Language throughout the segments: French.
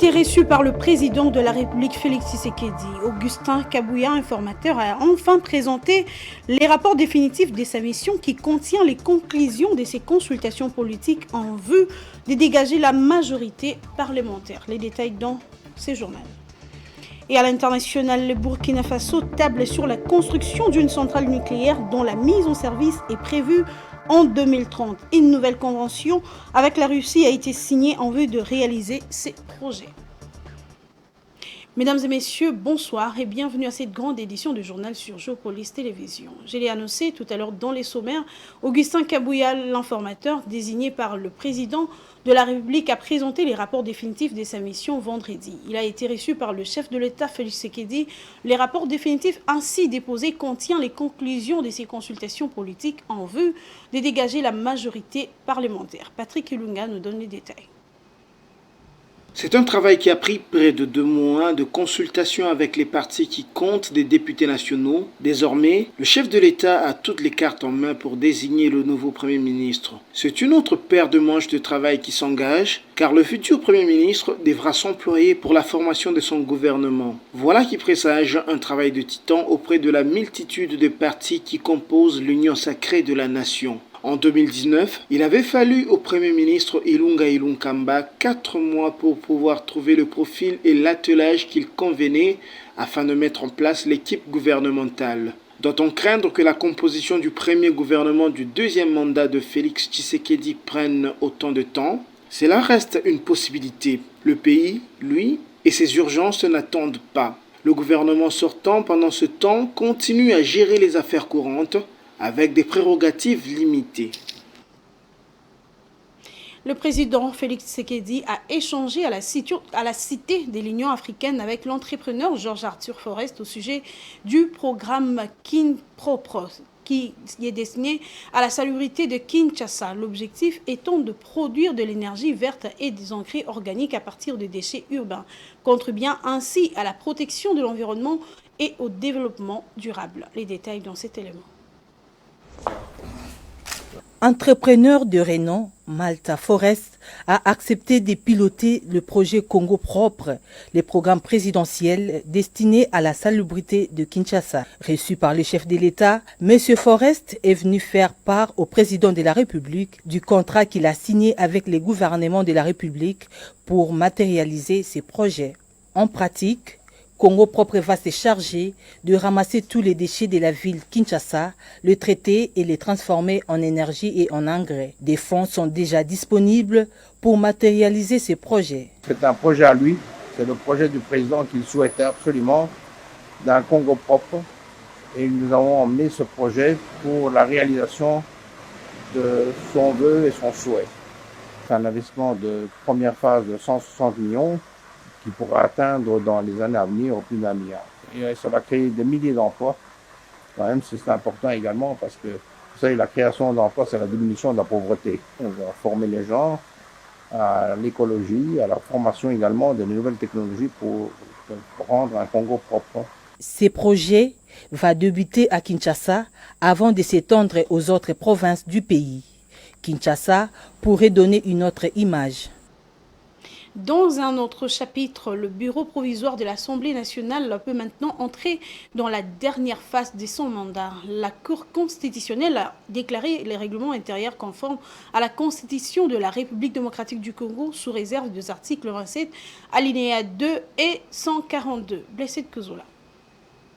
été reçu par le président de la République Félix Tshisekedi. Augustin Kabouya, informateur, a enfin présenté les rapports définitifs de sa mission qui contient les conclusions de ses consultations politiques en vue de dégager la majorité parlementaire. Les détails dans ce journal. Et à l'international, le Burkina Faso table sur la construction d'une centrale nucléaire dont la mise en service est prévue en 2030. Une nouvelle convention avec la Russie a été signée en vue de réaliser ces projets. Mesdames et messieurs, bonsoir et bienvenue à cette grande édition du journal sur Géopolis Télévision. Je l'ai annoncé tout à l'heure dans les sommaires, Augustin Kabouya, l'informateur désigné par le président de la République, a présenté les rapports définitifs de sa mission vendredi. Il a été reçu par le chef de l'État, Félix Tshisekedi. Les rapports définitifs ainsi déposés contiennent les conclusions de ses consultations politiques en vue de dégager la majorité parlementaire. Patrick Ilunga nous donne les détails. C'est un travail qui a pris près de 2 mois de consultation avec les partis qui comptent des députés nationaux. Désormais, le chef de l'État a toutes les cartes en main pour désigner le nouveau Premier ministre. C'est une autre paire de manches de travail qui s'engage, car le futur Premier ministre devra s'employer pour la formation de son gouvernement. Voilà qui présage un travail de titan auprès de la multitude de partis qui composent l'union sacrée de la nation. En 2019, il avait fallu au Premier ministre Ilunga Ilunkamba 4 mois pour pouvoir trouver le profil et l'attelage qu'il convenait afin de mettre en place l'équipe gouvernementale. Doit-on craindre que la composition du premier gouvernement du deuxième mandat de Félix Tshisekedi prenne autant de temps? Cela reste une possibilité. Le pays, lui, et ses urgences n'attendent pas. Le gouvernement sortant, pendant ce temps, continue à gérer les affaires courantes, avec des prérogatives limitées. Le président Félix Tshisekedi a échangé à la Cité de l'Union africaine avec l'entrepreneur Georges Arthur Forest au sujet du programme KinPropre qui est destiné à la salubrité de Kinshasa. L'objectif étant de produire de l'énergie verte et des engrais organiques à partir de déchets urbains, contribuant ainsi à la protection de l'environnement et au développement durable. Les détails dans cet élément. Entrepreneur de renom, Malta Forest a accepté de piloter le projet Congo Propre, le programme présidentiel destiné à la salubrité de Kinshasa. Reçu par le chef de l'État, M. Forest est venu faire part au président de la République du contrat qu'il a signé avec les gouvernements de la République pour matérialiser ses projets. En pratique, Congo Propre va se charger de ramasser tous les déchets de la ville Kinshasa, le traiter et les transformer en énergie et en engrais. Des fonds sont déjà disponibles pour matérialiser ces projets. C'est un projet à lui, c'est le projet du président qu'il souhaitait absolument d'un Congo propre. Et nous avons emmené ce projet pour la réalisation de son vœu et son souhait. C'est un investissement de première phase de 160 millions. Qui pourra atteindre dans les années à venir au plus d'1 milliard. Et ça va créer des milliers d'emplois. Quand même, c'est important également parce que, vous savez, la création d'emplois, c'est la diminution de la pauvreté. On va former les gens à l'écologie, à la formation également de nouvelles technologies pour rendre un Congo propre. Ces projets vont débuter à Kinshasa avant de s'étendre aux autres provinces du pays. Kinshasa pourrait donner une autre image. Dans un autre chapitre, le bureau provisoire de l'Assemblée nationale peut maintenant entrer dans la dernière phase de son mandat. La Cour constitutionnelle a déclaré les règlements intérieurs conformes à la Constitution de la République démocratique du Congo sous réserve des articles 27, alinéa 2 et 142. Blessé de Kozola.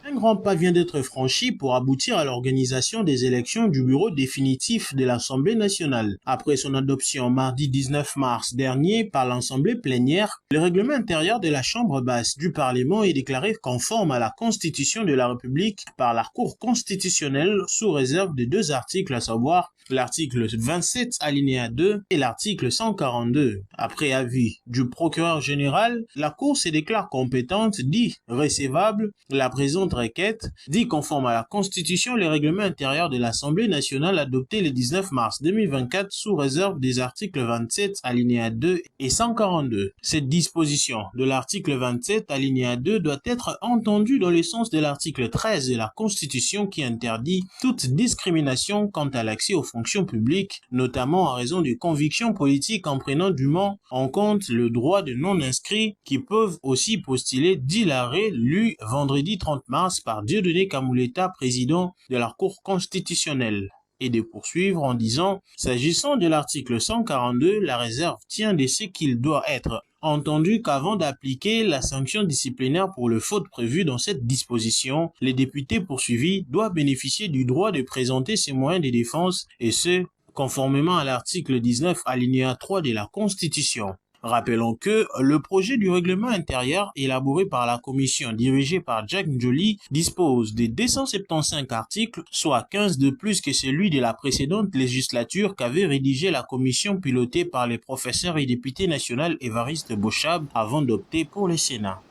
Un grand pas vient d'être franchi pour aboutir à l'organisation des élections du bureau définitif de l'Assemblée nationale. Après son adoption mardi 19 mars dernier par l'Assemblée plénière, le règlement intérieur de la Chambre basse du Parlement est déclaré conforme à la Constitution de la République par la Cour constitutionnelle sous réserve de 2 articles, à savoir l'article 27 alinéa 2 et l'article 142. Après avis du procureur général, la Cour se déclare compétente, dit recevable, la présente contre-requête, dit conforme à la Constitution les règlements intérieurs de l'Assemblée nationale adoptés le 19 mars 2024 sous réserve des articles 27 alinéa 2 et 142. Cette disposition de l'article 27 alinéa 2 doit être entendue dans le sens de l'article 13 de la Constitution qui interdit toute discrimination quant à l'accès aux fonctions publiques, notamment en raison de convictions politiques en prenant dûment en compte le droit de non-inscrits qui peuvent aussi postuler, dit l'arrêt lu vendredi 30 mars par Dieudonné Kamouleta, président de la Cour constitutionnelle. Et de poursuivre en disant, s'agissant de l'article 142, la réserve tient de ce qu'il doit être entendu qu'avant d'appliquer la sanction disciplinaire pour le faute prévue dans cette disposition, les députés poursuivis doivent bénéficier du droit de présenter ses moyens de défense et ce, conformément à l'article 19 alinéa 3 de la Constitution. Rappelons que le projet du règlement intérieur élaboré par la commission dirigée par Jack Njoli dispose de 275 articles, soit 15 de plus que celui de la précédente législature qu'avait rédigé la commission pilotée par le professeur et député national Évariste Bochab avant d'opter pour le Sénat.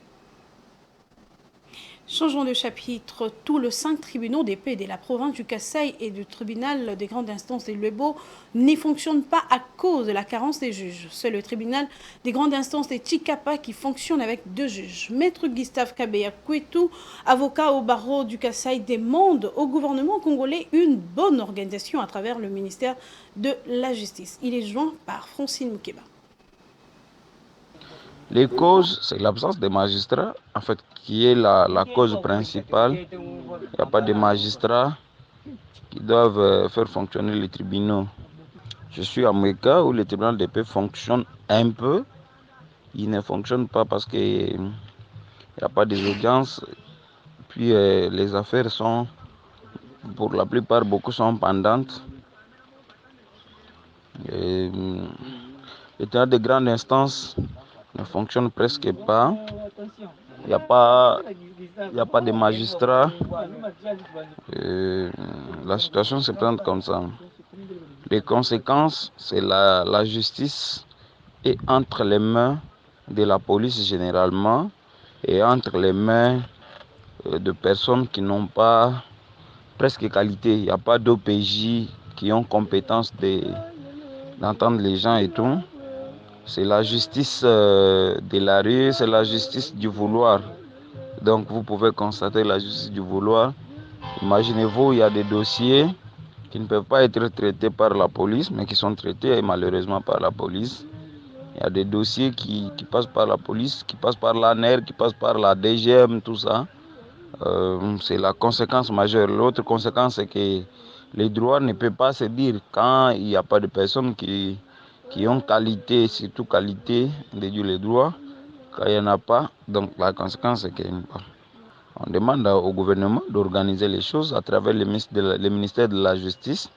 Changeons de chapitre. Tous les 5 tribunaux des paix de la province du Kasaï et du tribunal des grandes instances de Lwebo ne fonctionnent pas à cause de la carence des juges. C'est le tribunal des grandes instances de Chikapa qui fonctionne avec 2 juges. Maître Gustave Kabeya Kwetu, avocat au barreau du Kasaï, demande au gouvernement congolais une bonne organisation à travers le ministère de la Justice. Il est joint par Francine Moukeba. Les causes, c'est l'absence des magistrats, en fait, qui est la cause principale. Il n'y a pas de magistrats qui doivent faire fonctionner les tribunaux. Je suis à Mweka où le tribunal de paix fonctionne un peu. Il ne fonctionne pas parce qu'il n'y a pas des audiences. Puis les affaires sont, pour la plupart, beaucoup sont pendantes. Et, le tribunal de grande instance ne fonctionne presque pas. Il n'y a pas de magistrats. La situation se présente comme ça. Les conséquences, c'est la justice est entre les mains de la police généralement et entre les mains de personnes qui n'ont pas presque qualité. Il n'y a pas d'OPJ qui ont compétence d'entendre les gens et tout. C'est la justice de la rue, c'est la justice du vouloir. Donc vous pouvez constater la justice du vouloir. Imaginez-vous, il y a des dossiers qui ne peuvent pas être traités par la police, mais qui sont traités malheureusement par la police. Il y a des dossiers qui passent par la police, qui passent par l'ANER, qui passent par la DGM, tout ça. C'est la conséquence majeure. L'autre conséquence, c'est que les droits ne peuvent pas se dire quand il n'y a pas de personnes qui ont qualité, surtout qualité de dire les droits, quand il n'y en a pas. Donc la conséquence, c'est qu'on demande au gouvernement d'organiser les choses à travers le ministère de la Justice,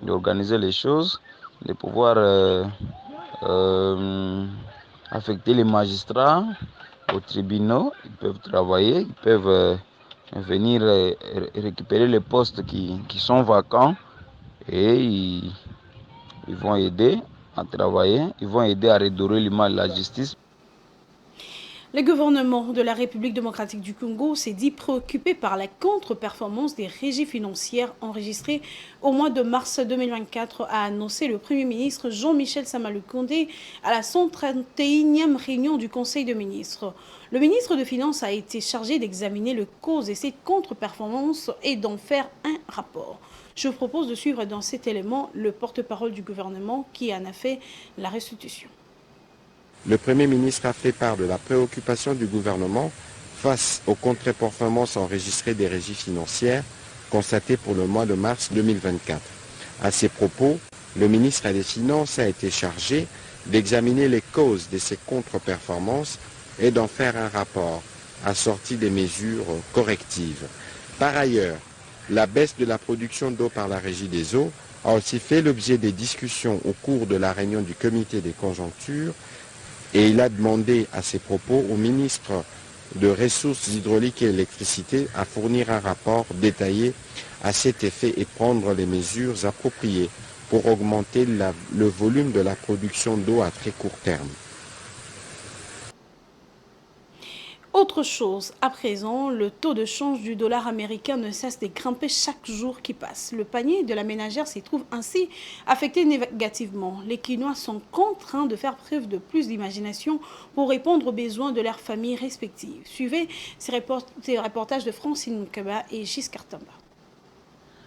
d'organiser les choses, de pouvoir affecter les magistrats aux tribunaux. Ils peuvent travailler, ils peuvent venir récupérer les postes qui sont vacants et ils vont aider à travailler, ils vont aider à redorer l'image de la justice. Le gouvernement de la République démocratique du Congo s'est dit préoccupé par la contre-performance des régies financières enregistrées au mois de mars 2024, a annoncé le Premier ministre Jean-Michel Sama-Lukonde à la 131e réunion du Conseil des ministres. Le ministre de Finances a été chargé d'examiner les causes de cette contre-performance et d'en faire un rapport. Je vous propose de suivre dans cet élément le porte-parole du gouvernement qui en a fait la restitution. Le Premier ministre a fait part de la préoccupation du gouvernement face aux contre-performances enregistrées des régies financières constatées pour le mois de mars 2024. À ces propos, le ministre des Finances a été chargé d'examiner les causes de ces contre-performances et d'en faire un rapport assorti des mesures correctives. Par ailleurs, la baisse de la production d'eau par la Régie des eaux a aussi fait l'objet des discussions au cours de la réunion du comité des conjonctures et il a demandé à ces propos au ministre de Ressources hydrauliques et électricité à fournir un rapport détaillé à cet effet et prendre les mesures appropriées pour augmenter le volume de la production d'eau à très court terme. Autre chose, à présent, le taux de change du dollar américain ne cesse de grimper chaque jour qui passe. Le panier de la ménagère s'y trouve ainsi affecté négativement. Les Quinois sont contraints de faire preuve de plus d'imagination pour répondre aux besoins de leurs familles respectives. Suivez ces reportages de Francine Nkaba et Giscard Tamba.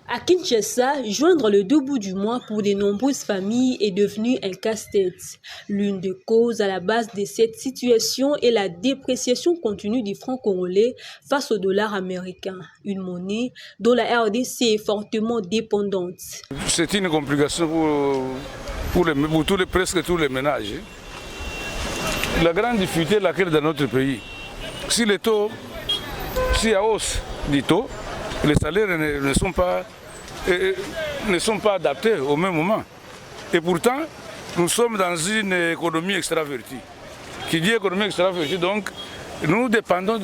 À Kinshasa, joindre le deux bouts du mois pour de nombreuses familles est devenu un casse-tête. L'une des causes à la base de cette situation est la dépréciation continue du franc congolais face au dollar américain, une monnaie dont la RDC est fortement dépendante. C'est une complication pour presque tous les ménages. La grande difficulté est laquelle dans notre pays. Si y a hausse du taux, les salaires ne sont pas adaptés au même moment. Et pourtant, nous sommes dans une économie extravertie. Qui dit économie extravertie, donc nous dépendons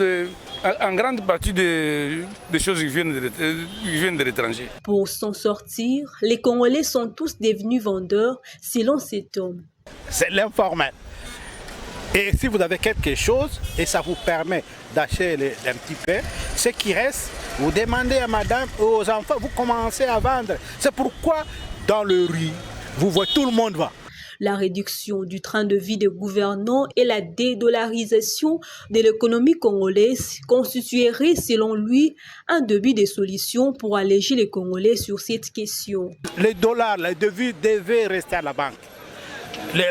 en grande partie des choses qui viennent de l'étranger. Pour s'en sortir, les Congolais sont tous devenus vendeurs, selon cet homme. C'est l'informel. Et si vous avez quelque chose et ça vous permet d'acheter un petit peu, ce qui reste, vous demandez à madame ou aux enfants, vous commencez à vendre. C'est pourquoi dans le riz, vous voyez tout le monde va. La réduction du train de vie des gouvernants et la dédollarisation de l'économie congolaise constitueraient selon lui un début de solution pour alléger les Congolais sur cette question. Les dollars, les devises devaient rester à la banque.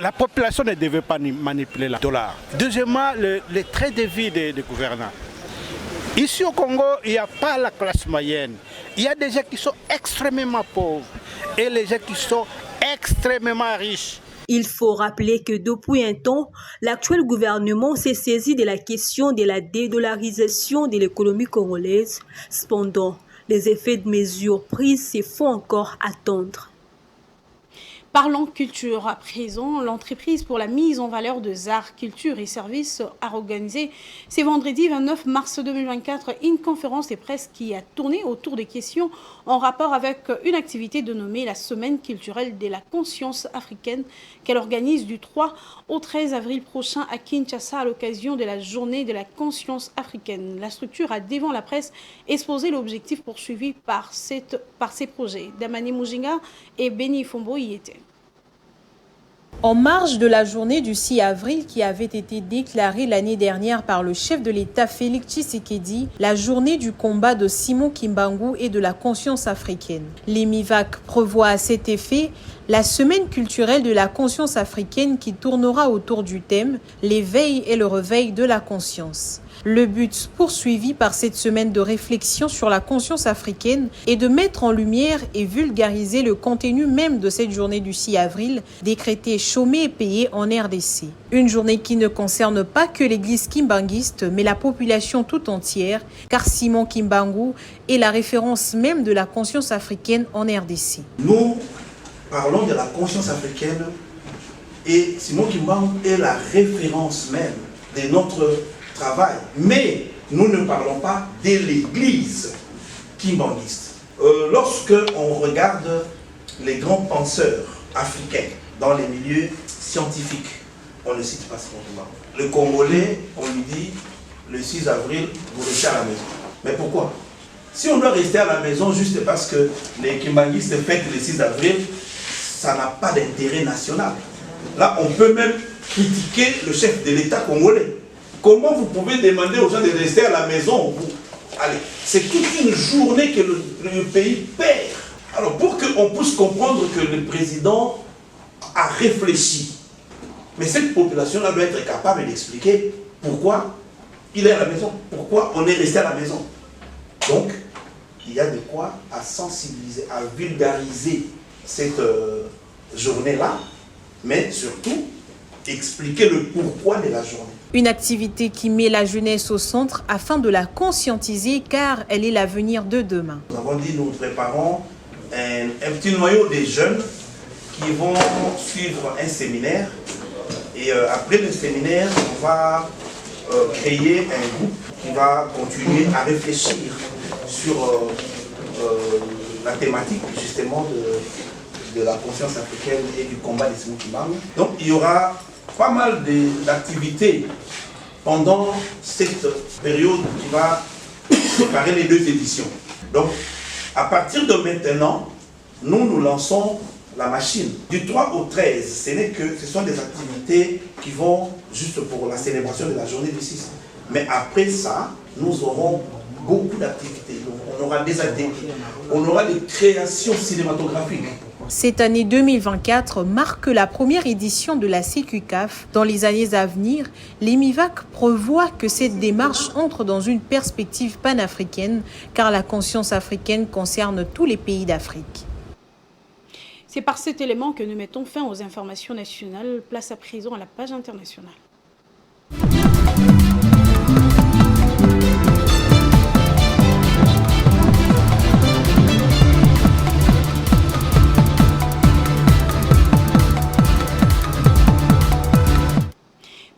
La population ne devait pas manipuler le dollar. Deuxièmement, les traits de vie des gouvernants. Ici au Congo, il n'y a pas la classe moyenne. Il y a des gens qui sont extrêmement pauvres et les gens qui sont extrêmement riches. Il faut rappeler que depuis un temps, l'actuel gouvernement s'est saisi de la question de la dédollarisation de l'économie congolaise. Cependant, les effets de mesures prises se font encore attendre. Parlons culture à présent. L'entreprise pour la mise en valeur des arts, culture et services a organisé ce vendredi 29 mars 2024 une conférence de presse qui a tourné autour des questions en rapport avec une activité dénommée la Semaine culturelle de la conscience africaine qu'elle organise du 3 au 13 avril prochain à Kinshasa à l'occasion de la journée de la conscience africaine. La structure a devant la presse exposé l'objectif poursuivi par ces projets. Damani Mujinga et Beni Fombo y étaient. En marge de la journée du 6 avril qui avait été déclarée l'année dernière par le chef de l'État Félix Tshisekedi, la journée du combat de Simon Kimbangu et de la conscience africaine. L'EMIVAC prévoit à cet effet la semaine culturelle de la conscience africaine qui tournera autour du thème « L'éveil et le réveil de la conscience ». Le but poursuivi par cette semaine de réflexion sur la conscience africaine est de mettre en lumière et vulgariser le contenu même de cette journée du 6 avril, décrétée chômée et payée en RDC. Une journée qui ne concerne pas que l'église kimbanguiste, mais la population tout entière, car Simon Kimbangu est la référence même de la conscience africaine en RDC. Nous parlons de la conscience africaine et Simon Kimbangu est la référence même de notre travail, mais nous ne parlons pas de l'église kimbanguiste. Lorsque on regarde les grands penseurs africains dans les milieux scientifiques, on ne cite pas Simon Kimbangu. Le Congolais, on lui dit le 6 avril, vous restez à la maison. Mais pourquoi? Si on doit rester à la maison juste parce que les kimbanguistes fêtent le 6 avril, ça n'a pas d'intérêt national. Là, on peut même critiquer le chef de l'État congolais. Comment vous pouvez demander aux gens de rester à la maison? Allez, c'est toute une journée que le pays perd. Alors, pour qu'on puisse comprendre que le président a réfléchi, mais cette population-là doit être capable d'expliquer pourquoi il est à la maison, pourquoi on est resté à la maison. Donc, il y a de quoi à sensibiliser, à vulgariser cette journée-là, mais surtout expliquer le pourquoi de la journée. Une activité qui met la jeunesse au centre afin de la conscientiser car elle est l'avenir de demain. Nous avons dit, nous préparons un petit noyau des jeunes qui vont suivre un séminaire et après le séminaire, on va créer un groupe qui va continuer à réfléchir sur la thématique justement de la conscience africaine et du combat des Simon Kimbangu. Donc il y aura pas mal d'activités pendant cette période qui va séparer les deux éditions. Donc, à partir de maintenant, nous lançons la machine. Du 3 au 13, ce sont des activités qui vont juste pour la célébration de la journée du 6. Mais après ça, nous aurons beaucoup d'activités. On aura des ateliers, on aura des créations cinématographiques. Cette année 2024 marque la première édition de la CECUCAF. Dans les années à venir, l'EMIVAC prévoit que cette démarche entre dans une perspective panafricaine, car la conscience africaine concerne tous les pays d'Afrique. C'est par cet élément que nous mettons fin aux informations nationales. Place à présent à la page internationale.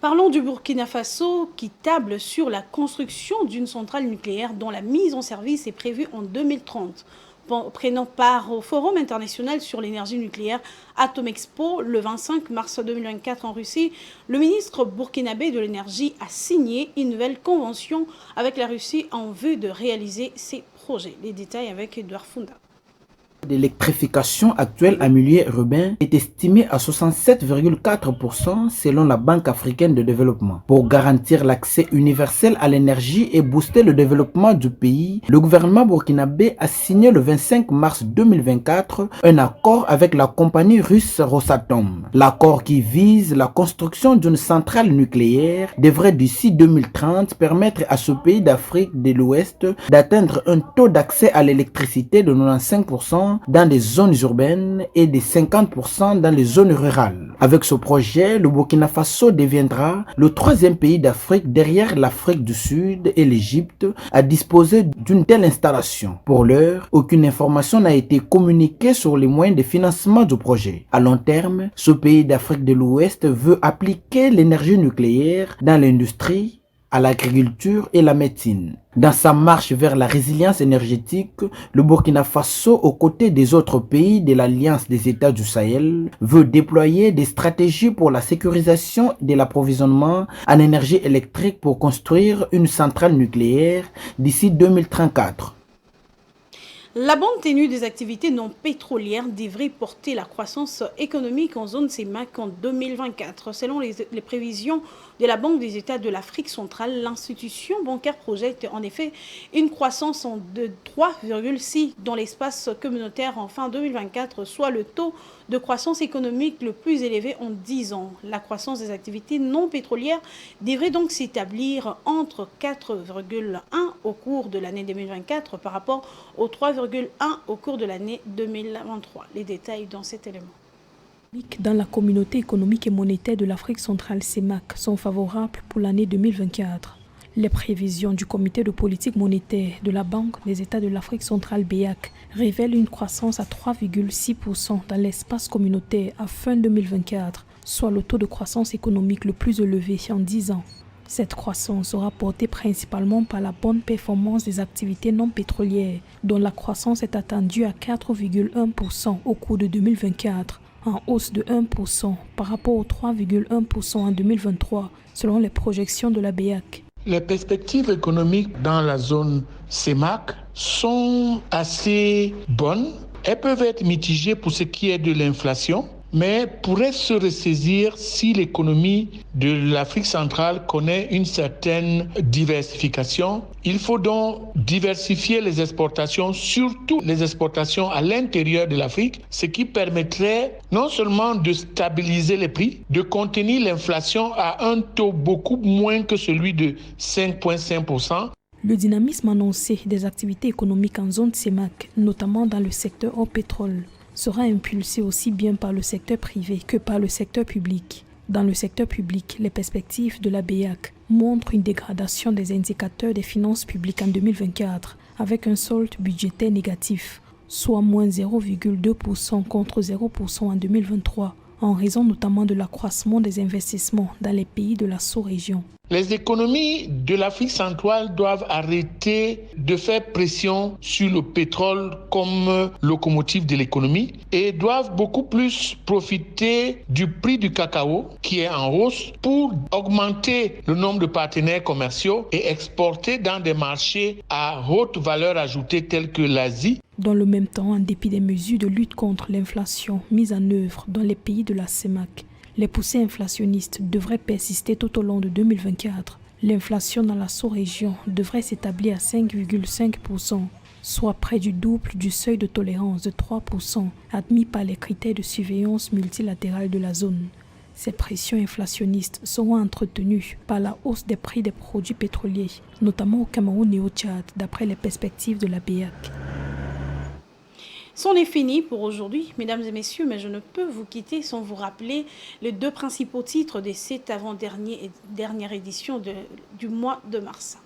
Parlons du Burkina Faso qui table sur la construction d'une centrale nucléaire dont la mise en service est prévue en 2030. Prenant part au Forum international sur l'énergie nucléaire Atomexpo le 25 mars 2024 en Russie, le ministre burkinabé de l'énergie a signé une nouvelle convention avec la Russie en vue de réaliser ces projets. Les détails avec Edouard Funda. L'électrification actuelle en milieu urbain est estimée à 67,4% selon la Banque africaine de développement. Pour garantir l'accès universel à l'énergie et booster le développement du pays, le gouvernement burkinabé a signé le 25 mars 2024 un accord avec la compagnie russe Rosatom. L'accord qui vise la construction d'une centrale nucléaire devrait d'ici 2030 permettre à ce pays d'Afrique de l'Ouest d'atteindre un taux d'accès à l'électricité de 95% dans des zones urbaines et de 50% dans les zones rurales. Avec ce projet, le Burkina Faso deviendra le troisième pays d'Afrique derrière l'Afrique du Sud et l'Égypte à disposer d'une telle installation. Pour l'heure, aucune information n'a été communiquée sur les moyens de financement du projet. À long terme, ce pays d'Afrique de l'Ouest veut appliquer l'énergie nucléaire dans l'industrie, à l'agriculture et la médecine. Dans sa marche vers la résilience énergétique, le Burkina Faso, aux côtés des autres pays de l'Alliance des États du Sahel, veut déployer des stratégies pour la sécurisation de l'approvisionnement en énergie électrique pour construire une centrale nucléaire d'ici 2034. La bonne tenue des activités non pétrolières devrait porter la croissance économique en zone CEMAC en 2024. Selon les prévisions de la Banque des États de l'Afrique centrale, l'institution bancaire projette en effet une croissance de 3,6 dans l'espace communautaire en fin 2024, soit le taux de croissance économique le plus élevé en 10 ans. La croissance des activités non pétrolières devrait donc s'établir entre 4,1 au cours de l'année 2024 par rapport aux 3,1 au cours de l'année 2023. Les détails dans cet élément. Dans la communauté économique et monétaire de l'Afrique centrale CEMAC sont favorables pour l'année 2024. Les prévisions du comité de politique monétaire de la Banque des États de l'Afrique centrale BEAC révèlent une croissance à 3,6% dans l'espace communautaire à fin 2024, soit le taux de croissance économique le plus élevé en 10 ans. Cette croissance sera portée principalement par la bonne performance des activités non pétrolières, dont la croissance est attendue à 4,1% au cours de 2024, en hausse de 1% par rapport aux 3,1% en 2023, selon les projections de la BEAC. Les perspectives économiques dans la zone CEMAC sont assez bonnes. Elles peuvent être mitigées pour ce qui est de l'inflation, mais pourraient se ressaisir si l'économie de l'Afrique centrale connaît une certaine diversification. Il faut donc diversifier les exportations, surtout les exportations à l'intérieur de l'Afrique, ce qui permettrait non seulement de stabiliser les prix, de contenir l'inflation à un taux beaucoup moins que celui de 5,5%. Le dynamisme annoncé des activités économiques en zone CEMAC, notamment dans le secteur au pétrole, sera impulsé aussi bien par le secteur privé que par le secteur public. Dans le secteur public, les perspectives de la BEAC montrent une dégradation des indicateurs des finances publiques en 2024 avec un solde budgétaire négatif, soit moins 0,2% contre 0% en 2023, en raison notamment de l'accroissement des investissements dans les pays de la sous-région. Les économies de l'Afrique centrale doivent arrêter de faire pression sur le pétrole comme locomotive de l'économie et doivent beaucoup plus profiter du prix du cacao qui est en hausse pour augmenter le nombre de partenaires commerciaux et exporter dans des marchés à haute valeur ajoutée tels que l'Asie. Dans le même temps, en dépit des mesures de lutte contre l'inflation mises en œuvre dans les pays de la CEMAC, les poussées inflationnistes devraient persister tout au long de 2024. L'inflation dans la sous-région devrait s'établir à 5,5%, soit près du double du seuil de tolérance de 3% admis par les critères de surveillance multilatérale de la zone. Ces pressions inflationnistes seront entretenues par la hausse des prix des produits pétroliers, notamment au Cameroun et au Tchad, d'après les perspectives de la BEAC. C'en est fini pour aujourd'hui, mesdames et messieurs, mais je ne peux vous quitter sans vous rappeler les deux principaux titres de cette avant-dernière édition du mois de mars.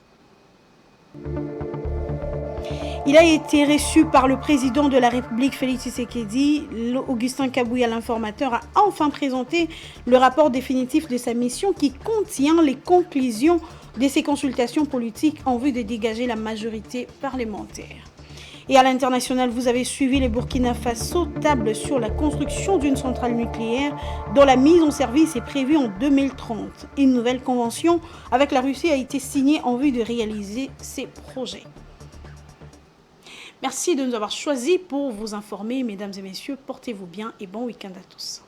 Il a été reçu par le président de la République, Félix Tshisekedi. Augustin Kabouya, l'informateur, a enfin présenté le rapport définitif de sa mission qui contient les conclusions de ses consultations politiques en vue de dégager la majorité parlementaire. Et à l'international, vous avez suivi les Burkina Faso table sur la construction d'une centrale nucléaire dont la mise en service est prévue en 2030. Une nouvelle convention avec la Russie a été signée en vue de réaliser ces projets. Merci de nous avoir choisis pour vous informer, mesdames et messieurs. Portez-vous bien et bon week-end à tous.